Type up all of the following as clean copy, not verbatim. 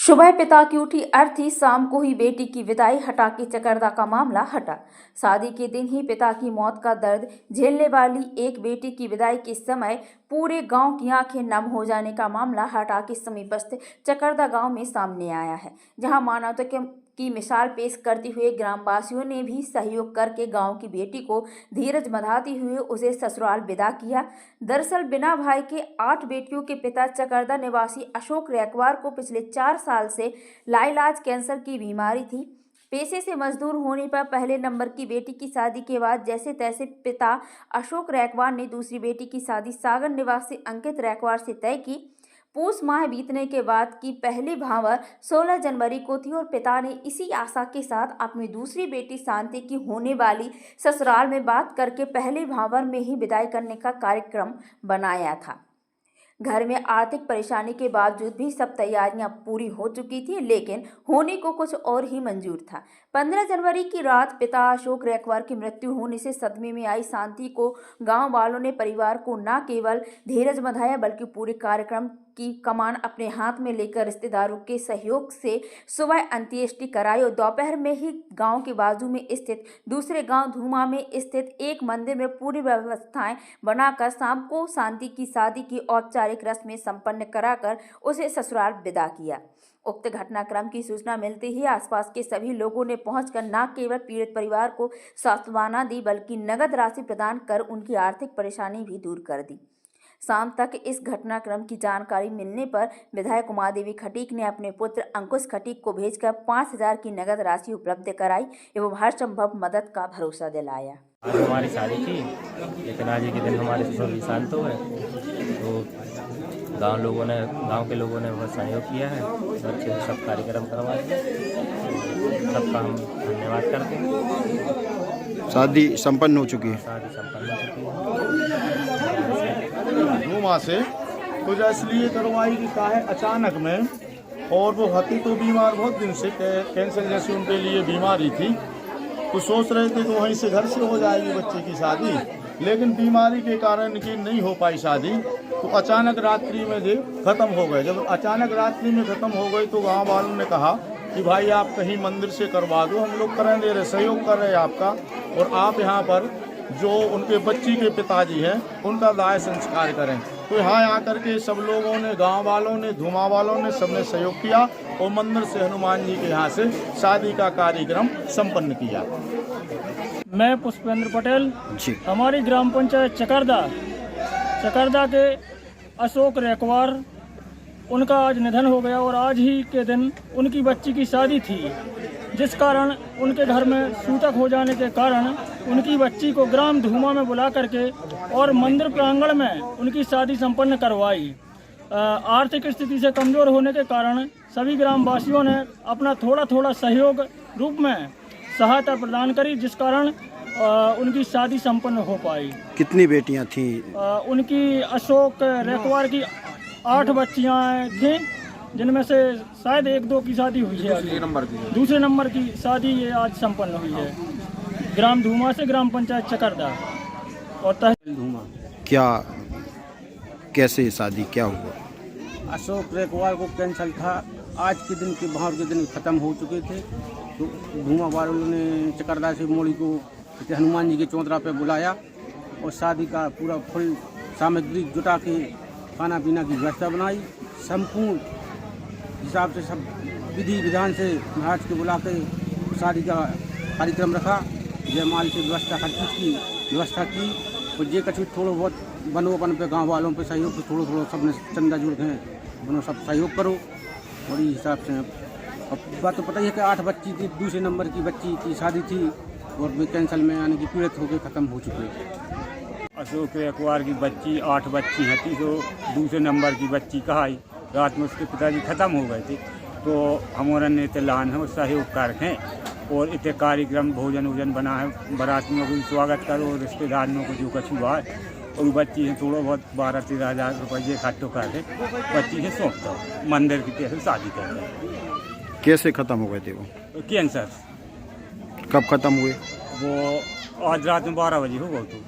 सुबह पिता की उठी अर्थी, शाम को ही बेटी की विदाई, हटा के चकर्दा का मामला हटा। शादी के दिन ही पिता की मौत का दर्द झेलने वाली एक बेटी की विदाई के समय पूरे गांव की आंखें नम हो जाने का मामला हटा के समीपस्थ चकर्दा गांव में सामने आया है, जहां मानवता की मिसाल पेश करते हुए ग्रामवासियों ने भी सहयोग करके गांव की बेटी को धीरज बंधाते हुए उसे ससुराल विदा किया। दरअसल बिना भाई के 8 बेटियों के पिता चकर्दा निवासी अशोक रैकवार को पिछले 4 साल से लाइलाज कैंसर की बीमारी थी। पेशे से मजदूर होने पर पहले नंबर की बेटी की शादी के बाद जैसे तैसे पिता अशोक रैकवार ने दूसरी बेटी की शादी सागर निवासी अंकित रैकवार से तय की। पूस माह बीतने के बाद की पहली भावर 16 जनवरी को थी और पिता ने इसी आशा के साथ अपनी दूसरी बेटी शांति की होने वाली ससुराल में बात करके पहली भावर में ही विदाई करने का कार्यक्रम बनाया था। घर में आर्थिक परेशानी के बावजूद भी सब तैयारियां पूरी हो चुकी थी, लेकिन होने को कुछ और ही मंजूर था। 15 जनवरी की रात पिता अशोक रैकवार की मृत्यु होने से सदमे में आई शांति को गांव वालों ने परिवार को न केवल धीरज बंधाया बल्कि पूरे कार्यक्रम की कमान अपने हाथ में लेकर रिश्तेदारों के सहयोग से सुबह अंत्येष्टि कराई और दोपहर में ही गांव के बाजू में स्थित दूसरे गांव धूमा में स्थित एक मंदिर में पूरी व्यवस्थाएं बनाकर शाम को शांति की शादी की औपचारिक रस्में संपन्न कराकर उसे ससुराल विदा किया। उक्त घटनाक्रम की सूचना मिलते ही आसपास के सभी लोगों ने पहुंचकर न केवल पीड़ित परिवार को सांत्वना दी बल्कि नगद राशि प्रदान कर उनकी आर्थिक परेशानी भी दूर कर दी। शाम तक इस घटनाक्रम की जानकारी मिलने पर विधायक उमा देवी खटीक ने अपने पुत्र अंकुश खटीक को भेजकर 5000 की नगद राशि उपलब्ध कराई एवं हर संभव मदद का भरोसा दिलाया। आज हमारी शादी थी, लेकिन आज के दिन हमारे ससुर शांत हो गए, तो गांव के लोगों ने बहुत सहयोग किया है। अच्छे से सब कार्यक्रम करवाए, सबका हम धन्यवाद करते हैं। शादी संपन्न हो चुकी है। शादी संपन्न हो चुकी है। धूमा से कुछ इसलिए करवाई कि का है अचानक में, और वो हती तो बीमार बहुत दिन से, कैंसर जैसी उनके लिए बीमारी थी, तो सोच रहे थे तो वहीं से घर से हो जाएगी बच्चे की शादी, लेकिन बीमारी के कारण की नहीं हो पाई शादी। तो अचानक रात्रि में ये खत्म हो गए। जब अचानक रात्रि में खत्म हो गई तो गांव वालों ने कहा कि भाई आप कहीं मंदिर से करवा दो, हम लोग करें दे रहे, सहयोग कर रहे हैं आपका, और आप यहाँ पर जो उनके बच्ची के पिताजी हैं उनका दाह संस्कार करें। तो यहाँ आकर के सब लोगों ने, गांव वालों ने, धुमा वालों ने, सबने सहयोग किया और मंदिर से हनुमान जी के यहाँ से शादी का कार्यक्रम संपन्न किया। मैं पुष्पेंद्र पटेल जी। हमारी ग्राम पंचायत चकर्दा के अशोक रैकवार, उनका आज निधन हो गया और आज ही के दिन उनकी बच्ची की शादी थी, जिस कारण उनके घर में सूतक हो जाने के कारण उनकी बच्ची को ग्राम धूमा में बुला करके और मंदिर प्रांगण में उनकी शादी संपन्न करवाई। आर्थिक स्थिति से कमज़ोर होने के कारण सभी ग्रामवासियों ने अपना थोड़ा थोड़ा सहयोग रूप में सहायता प्रदान करी, जिस कारण उनकी शादी संपन्न हो पाई। कितनी बेटियां थीं? उनकी अशोक रैकवार की 8 बच्चियां थीं, जिनमें से शायद 1-2 की शादी हुई है। दूसरे नंबर की शादी ये आज संपन्न हुई है, ग्राम धूमा से, ग्राम पंचायत चकर्दा और तहसील धूमा। क्या कैसे शादी क्या हुआ? अशोक रैकवार को कैंसर था। आज के दिन के भावर के दिन ख़त्म हो चुके थे, तो धूमा वालों ने चकर्दा से मोड़ी को हनुमान जी के चौतरा पे बुलाया और शादी का पूरा फुल सामग्री जुटा के खाना पीना की व्यवस्था बनाई। संपूर्ण हिसाब से सब विधि विधान से महाराज के बुला के शादी का कार्यक्रम रखा। जयमाल से व्यवस्था, हर चीज़ की व्यवस्था की। और ये कछु थोड़ा बहुत बनोपन पे गांव वालों पे सहयोग, तो थोड़ा सबने चंदा जुड़ गए, बनो सब सहयोग करो। और इस हिसाब से अब बात तो पता ही है कि 8 बच्ची थी, दूसरे नंबर की बच्ची की शादी थी और वे कैंसर में यानी कि पीड़ित होकर ख़त्म हो चुके। अशोक रैकवार की बच्ची 8 बच्ची हती, तो दूसरे नंबर की बच्ची कहाई। रात में उसके पिताजी ख़त्म हो गए थे, तो हमारा नेता लान है सहयोग कर हैं और इतने कार्यक्रम भोजन वोजन बना है, बारातियों को स्वागत करो, रिश्तेदारियों को जो कछु हुआ है, और बच्ची से थोड़ा बहुत 12-13 हज़ार रुपये इकट्ठो करके बच्ची से सौंपता हूँ, मंदिर की तरह शादी करते हैं। कैसे खत्म हो गए थे वो? कैंसर। कब खत्म हुए? वो आज रात में 12 बजे हो गए। तो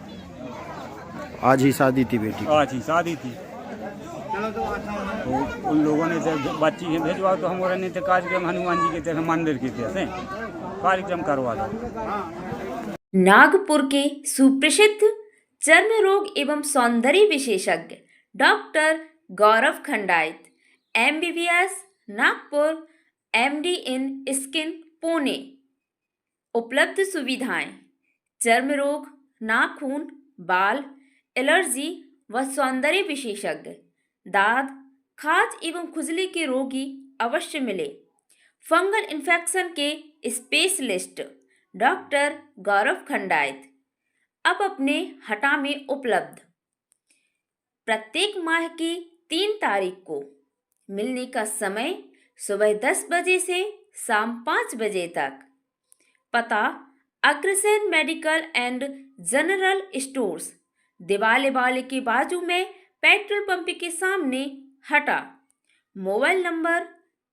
आज ही शादी थी बेटी की? आज ही शादी थी। तो उन लोगों ने तो बच्ची के भेजवा तो हमारे ने तो कार्यक्रम हनुमान जी के थे मंदिर के थे कार्यक्रम करवा दो। नागपुर के सुप्रसिद्ध चर्म रोग एवं सौंदर्य विशेषज्ञ डॉक्टर गौरव खंडायत MBBS नागपुर MD इन स्किन पुणे। उपलब्ध सुविधाएं चर्म रोग, नाखून, बाल, एलर्जी व सौंदर्य विशेषज्ञ, दाद, खाज एवं खुजली के रोगी अवश्य मिले। फंगल इन्फेक्शन के स्पेशलिस्ट डॉक्टर गौरव खंडायत अब अपने हटा में उपलब्ध। प्रत्येक माह की 3 तारीख को मिलने का समय सुबह 10 बजे से शाम 5 बजे तक। पता Agrasen medical and general stores, दिवाले वाले के बाजू में पेट्रोल पंप के सामने हटा। Mobile number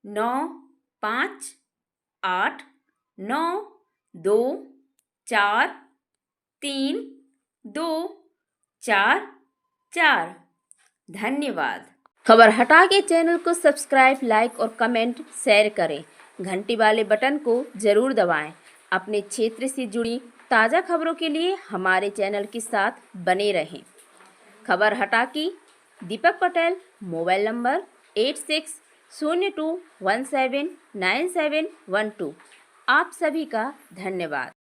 9589243244। धन्यवाद। खबर हटा के चैनल को सब्सक्राइब, लाइक और कमेंट शेयर करें। घंटी वाले बटन को जरूर दबाएं। अपने क्षेत्र से जुड़ी ताज़ा खबरों के लिए हमारे चैनल के साथ बने रहें। खबर हटा की दीपक पटेल, मोबाइल नंबर 8602179712। आप सभी का धन्यवाद।